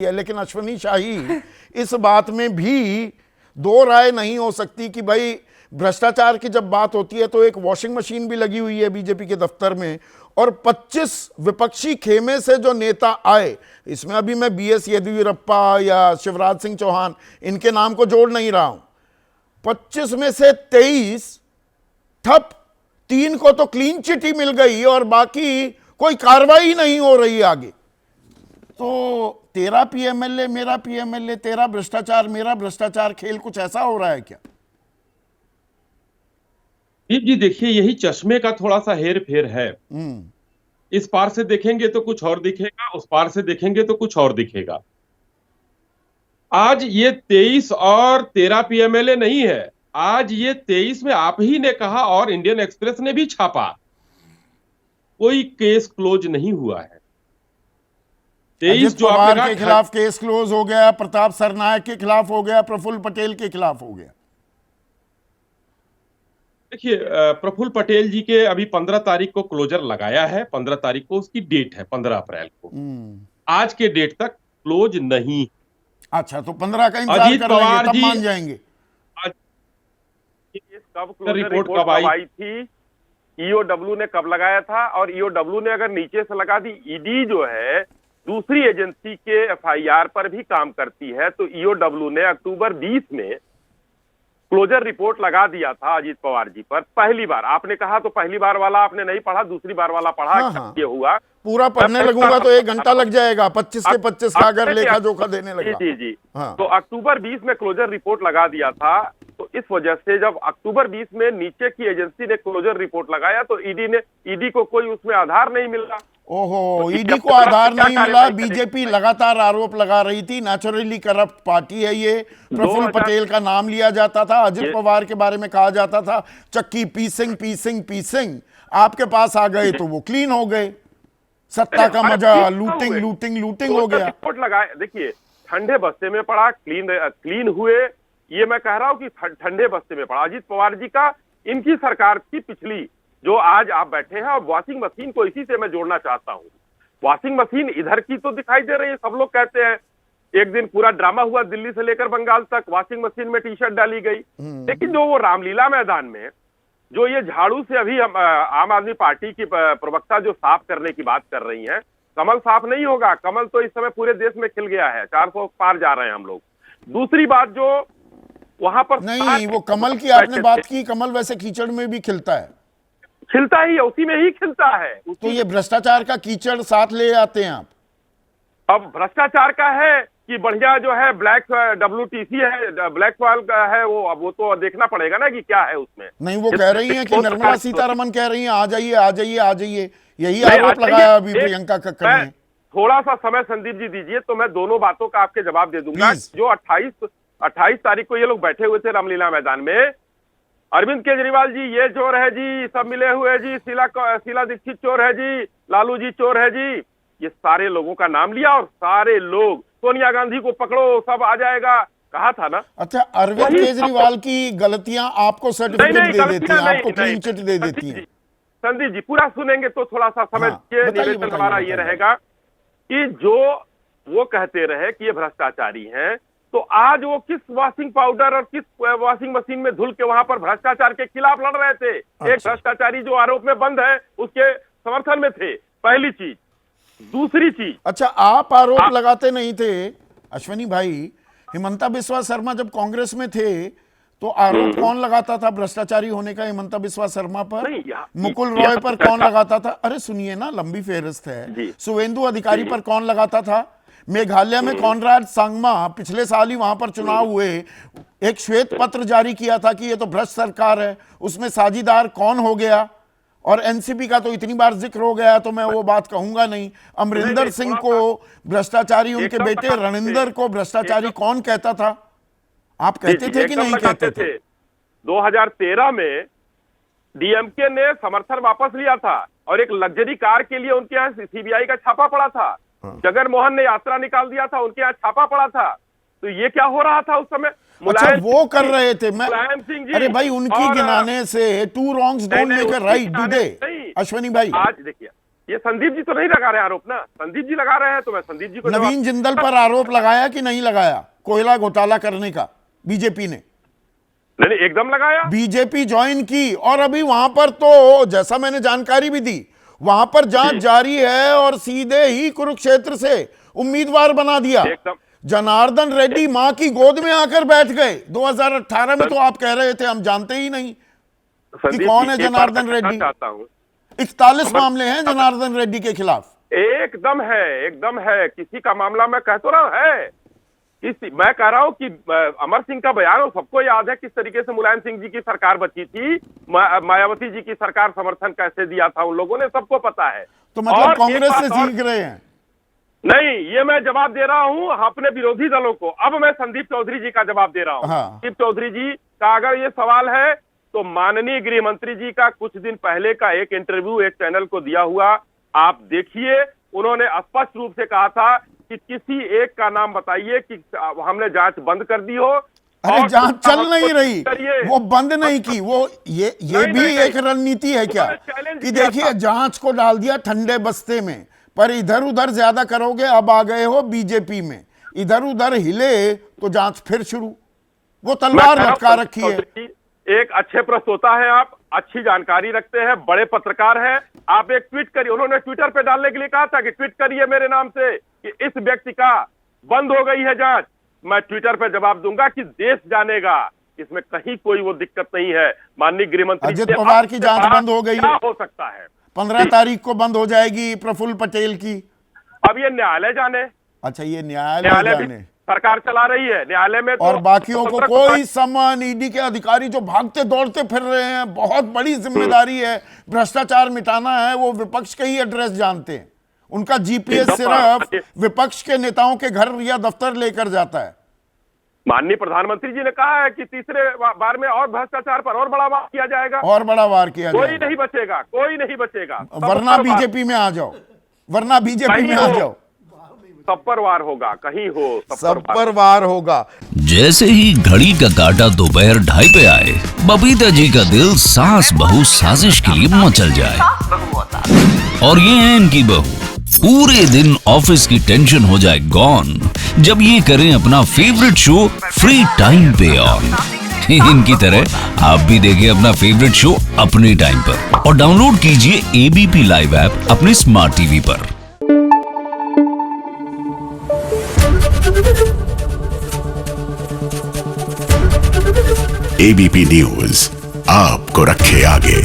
है, लेकिन अश्वनी शाही इस बात में भी दो राय नहीं हो सकती कि भाई भ्रष्टाचार की जब बात होती है तो एक वॉशिंग मशीन भी लगी हुई है बीजेपी के दफ्तर में, और 25 विपक्षी खेमे से जो नेता आए, इसमें अभी मैं बीएस येदियुरप्पा या शिवराज सिंह चौहान इनके नाम को जोड़ नहीं रहा हूं, 25 में से 23 ठप, 3 को तो क्लीन चिट ही मिल गई और बाकी कोई कार्रवाई नहीं हो रही आगे। तो तेरा पीएमएलए मेरा पीएमएलए, तेरा भ्रष्टाचार मेरा भ्रष्टाचार, खेल कुछ ऐसा हो रहा है क्या? दीप जी देखिए, यही चश्मे का थोड़ा सा हेर फेर है। इस पार से देखेंगे तो कुछ और दिखेगा, उस पार से देखेंगे तो कुछ और दिखेगा। आज ये 23 और 13 पीएमएलए नहीं है, आज ये 23 में आप ही ने कहा और इंडियन एक्सप्रेस ने भी छापा, कोई केस क्लोज नहीं हुआ है। 23 जो पवार के खिलाफ केस क्लोज हो गया, प्रताप सरनायक के खिलाफ हो गया, प्रफुल्ल पटेल के खिलाफ हो गया। देखिए, प्रफुल्ल पटेल जी के अभी 15 तारीख को क्लोजर लगाया है, 15 तारीख को उसकी डेट है, 15 अप्रैल को। आज के डेट तक क्लोज नहीं। अच्छा, तो 15 का इंतजार कर लेंगे, तब मान जाएंगे। कब रिपोर्ट कब आई थी, ईओडब्ल्यू ने कब लगाया था, और ईओडब्ल्यू ने अगर नीचे से लगा दी, ईडी जो है दूसरी एजेंसी के एफआईआर पर भी काम करती है, तो ईओडब्ल्यू ने अक्टूबर 20 में क्लोजर रिपोर्ट लगा दिया था अजीत पवार जी पर। पहली बार आपने कहा तो पहली बार वाला आपने नहीं पढ़ा, दूसरी बार वाला पढ़ा। हाँ। ये हुआ, पूरा पढ़ने लगूंगा तो 1 घंटा लग जाएगा, 25 के 25 का अगर लेखा जोखा देने लगा। जी जी। हाँ। तो अक्टूबर 20 में क्लोजर रिपोर्ट लगा दिया था, तो इस वजह से जब अक्टूबर 20 में नीचे की एजेंसी ने क्लोजर रिपोर्ट लगाया तो ईडी को कोई उसमें आधार नहीं मिला। ओहो, ईडी को आधार नहीं मिला। बीजेपी लगातार आरोप लगा रही थी, नेचुरली करप्ट पार्टी है ये। प्रफुल्ल पटेल का नाम लिया जाता था, अजित पवार के बारे में कहा जाता था चक्की पीसिंग। आपके पास आ गए तो वो क्लीन हो गए, सत्ता का मजा, लूटिंग हो गया। रिपोर्ट लगाए, देखिए ठंडे बस्ते में पड़ा, क्लीन हुए, ये मैं कह रहा हूं कि ठंडे बस्ते में पड़ा। अजीत पवार जी का, इनकी सरकार की पिछली, जो आज आप बैठे हैं, और वॉशिंग मशीन को इसी से मैं जोड़ना चाहता हूं। वॉशिंग मशीन इधर की तो दिखाई दे रही है, सब लोग कहते हैं, एक दिन पूरा ड्रामा हुआ दिल्ली से लेकर बंगाल तक, वॉशिंग मशीन में टी शर्ट डाली गई। लेकिन जो वो रामलीला मैदान में जो ये झाड़ू से अभी आम आदमी पार्टी की प्रवक्ता जो साफ करने की बात कर रही हैं, कमल साफ नहीं होगा। कमल तो इस समय पूरे देश में खिल गया है, 400 पार जा रहे हैं हम लोग। दूसरी बात, जो वहां पर नहीं, वो कमल की आपने बात की, कमल वैसे कीचड़ में भी खिलता है, खिलता ही है, उसी में ही खिलता है। तो ये भ्रष्टाचार का कीचड़ साथ ले आते हैं आप। अब भ्रष्टाचार का है कि बढ़िया जो है ब्लैक WTC है, ब्लैक सॉइल का है, वो तो देखना पड़ेगा ना कि क्या है उसमें। नहीं, वो कह रही हैं कि निर्मला सीतारमण कह रही हैं आ जाइए, यही आरोप लगाया अभी प्रियंका कक्कड़ ने। थोड़ा सा समय संदीप जी दीजिए तो मैं दोनों बातों का आपके जवाब दे दूंगा। जो 28 तारीख को ये लोग बैठे हुए थे रामलीला मैदान में, अरविंद केजरीवाल जी ये चोर है जी, सब मिले हुए जी, शीला दीक्षित चोर है जी, लालू जी चोर है जी, ये सारे लोगों का नाम लिया, और सारे लोग, सोनिया गांधी को पकड़ो सब आ जाएगा, कहा था ना। अच्छा, अरविंद केजरीवाल की गलतियां आपको सर्टिफिकेट दे देती हैं, आपको क्लीन चिट दे देती हैं। संदीप जी पूरा सुनेंगे तो थोड़ा सा समझ के निवेदन हमारा ये रहेगा कि जो वो कहते रहे कि ये भ्रष्टाचारी हैं, तो आज वो किस वॉशिंग पाउडर और किस वॉशिंग मशीन में धुल के वहां पर भ्रष्टाचार के खिलाफ लड़ रहे थे। एक भ्रष्टाचारी जो आरोप में बंद है उसके समर्थन में थे, पहली चीज। दूसरी चीज, अच्छा, आप आरोप लगाते नहीं थे अश्वनी भाई। हिमंता बिस्वा शर्मा जब कांग्रेस में थे तो आरोप कौन लगाता था भ्रष्टाचारी होने का? हिमंता बिस्वा शर्मा पर, मुकुल रॉय पर कौन लगाता था? अरे सुनिए ना, लंबी फेहरिस्त है। शुवेंदु अधिकारी पर कौन लगाता था? मेघालय में कॉनराड सांगमा, पिछले साल ही वहां पर चुनाव हुए, एक श्वेत पत्र जारी किया था कि ये तो भ्रष्ट सरकार है, उसमें साझीदार कौन हो गया? और एनसीपी का तो इतनी बार जिक्र हो गया तो मैं वो बात कहूंगा नहीं। अमरिंदर सिंह को भ्रष्टाचारी, उनके बेटे रणिंदर को भ्रष्टाचारी कौन कहता था? आप कहते थे कि नहीं कहते थे? 2013 में डीएमके ने समर्थन वापस लिया था और एक लग्जरी कार के लिए उनके यहाँ सीबीआई का छापा पड़ा था। जगन मोहन ने यात्रा निकाल दिया था, उनके यहाँ छापा पड़ा था। तो ये क्या हो रहा था उस समय? अच्छा, वो कर रहे थे। मैं, मुलायम सिंह जी, अरे भाई, उनकी गिनाने से two wrongs don't make a right, do they? Ashwani भाई, आज देखिए, ये संदीप जी तो नहीं लगा रहे आरोप ना, संदीप जी लगा रहे हैं तो मैं संदीप जी को नवीन जिंदल पर आरोप लगाया कि नहीं लगाया कोयला घोटाला करने का बीजेपी ने? नहीं, एकदम लगाया। बीजेपी ज्वाइन की और अभी वहां पर तो जैसा मैंने जानकारी भी दी, वहां पर जांच जारी है और सीधे ही कुरुक्षेत्र से उम्मीदवार बना दिया। एकदम। जनार्दन रेड्डी मां की गोद में आकर बैठ गए 2018 में। तो आप कह रहे थे हम जानते ही नहीं कि कौन है जनार्दन रेड्डी। 41 मामले हैं जनार्दन रेड्डी के खिलाफ। एकदम है, एकदम है। किसी का मामला मैं कह तो रहा है, मैं कह रहा हूं कि अमर सिंह का बयान हो, सबको याद है किस तरीके से मुलायम सिंह जी की सरकार बची थी, मायावती जी की सरकार समर्थन कैसे दिया था उन लोगों ने, सबको पता है। तो मतलब कांग्रेस से सीख रहे हैं? नहीं, ये मैं जवाब दे रहा हूं अपने विरोधी दलों को। अब मैं संदीप चौधरी जी का जवाब दे रहा हूं। संदीप चौधरी जी का अगर ये सवाल है तो माननीय गृह मंत्री जी का कुछ दिन पहले का एक इंटरव्यू एक चैनल को दिया हुआ आप देखिए। उन्होंने स्पष्ट रूप से कहा था कि किसी एक का नाम बताइए कि हमने जांच बंद कर दी हो। अरे जांच चल नहीं रही, वो बंद नहीं की। वो ये भी एक रणनीति है क्या कि देखिए जांच को डाल दिया ठंडे बस्ते में, पर इधर उधर ज्यादा करोगे, अब आ गए हो बीजेपी में, इधर उधर हिले तो जांच फिर शुरू। वो तलवार लटका रखी है। एक अच्छे प्रश्नोता है आप, अच्छी जानकारी रखते हैं, बड़े पत्रकार हैं। आप एक ट्वीट करिए, उन्होंने ट्विटर पे डालने के लिए कहा था कि ट्वीट करिए मेरे नाम से कि इस व्यक्ति का बंद हो गई है जांच। मैं ट्विटर पे जवाब दूंगा कि देश जानेगा, इसमें कहीं कोई वो दिक्कत नहीं है। माननीय गृहमंत्री अजित पवार की जांच बंद हो गई है, क्या हो सकता है? 15 तारीख को बंद हो जाएगी प्रफुल्ल पटेल की। अब ये न्यायालय जाने। अच्छा, ये न्यायालय जाने, सरकार चला रही है न्यायालय में। और बाकियों को कोई सम्मान, ईडी के अधिकारी जो भागते दौड़ते फिर रहे हैं, बहुत बड़ी जिम्मेदारी है, भ्रष्टाचार मिटाना है, वो विपक्ष के ही एड्रेस जानते हैं। उनका जीपीएस सिर्फ विपक्ष के नेताओं के घर या दफ्तर लेकर जाता है। माननीय प्रधानमंत्री जी ने कहा है कि तीसरे बार में और भ्रष्टाचार पर और बड़ा वार किया जाएगा, और बड़ा वार किया जाएगा। कोई नहीं बचेगा, कोई नहीं बचेगा। वरना बीजेपी में आ जाओ, वरना बीजेपी में आ जाओ। सब पर वार होगा, कहीं हो सब पर वार होगा। जैसे ही घड़ी का काटा दोपहर 2:30 पे आए, बबीता जी का दिल सास बहू साजिश के लिए मचल जाए। और ये है इनकी बहू, पूरे दिन ऑफिस की टेंशन हो जाए गॉन जब ये करें अपना फेवरेट शो फ्री टाइम पे ऑन। इनकी तरह आप भी देखिए अपना फेवरेट शो अपने टाइम पर और डाउनलोड कीजिए एबीपी लाइव ऐप अपने स्मार्ट टीवी पर। एबीपी न्यूज आपको रखे आगे।